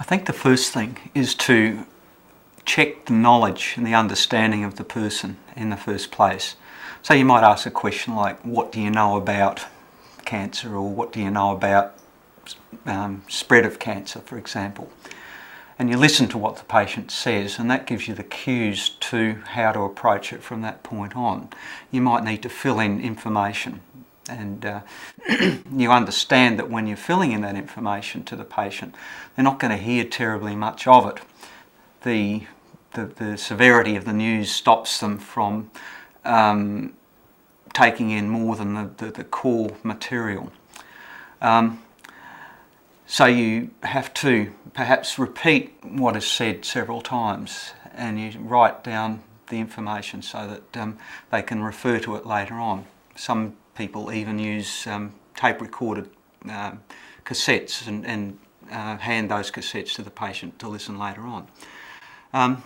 I think the first thing is to check the knowledge and the understanding of the person in the first place. So you might ask a question like, what do you know about cancer, or what do you know about spread of cancer, for example. And you listen to what the patient says, and that gives you the cues to how to approach it from that point on. You might need to fill in information, and you understand that when you're filling in that information to the patient, they're not going to hear terribly much of it. The severity of the news stops them from taking in more than the core material. So you have to perhaps repeat what is said several times, and you write down the information so that they can refer to it later on. Some people even use tape recorded cassettes and hand those cassettes to the patient to listen later on.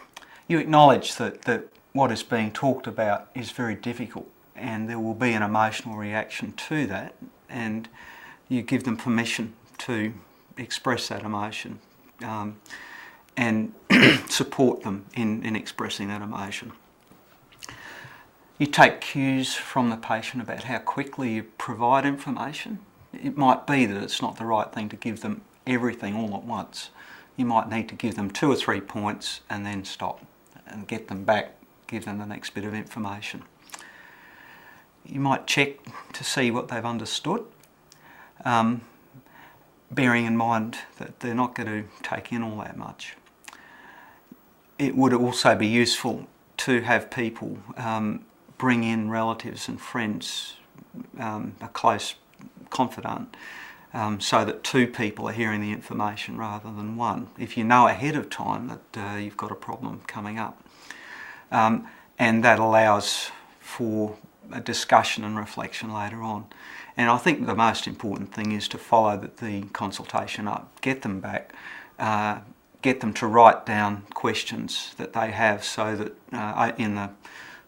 You acknowledge that what is being talked about is very difficult, and there will be an emotional reaction to that, and you give them permission to express that emotion and support them in expressing that emotion. You take cues from the patient about how quickly you provide information. It might be that it's not the right thing to give them everything all at once. You might need to give them 2 or 3 points and then stop and get them back, give them the next bit of information. You might check to see what they've understood, bearing in mind that they're not going to take in all that much. It would also be useful to have people bring in relatives and friends, a close confidant, so that 2 people are hearing the information rather than 1, if you know ahead of time that you've got a problem coming up. And that allows for a discussion and reflection later on. And I think the most important thing is to follow the consultation up, get them back, get them to write down questions that they have, so that in the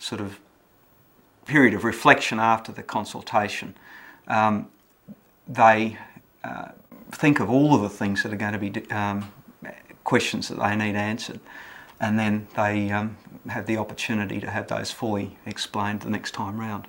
sort of period of reflection after the consultation, they think of all of the things that are going to be questions that they need answered, and then they have the opportunity to have those fully explained the next time round.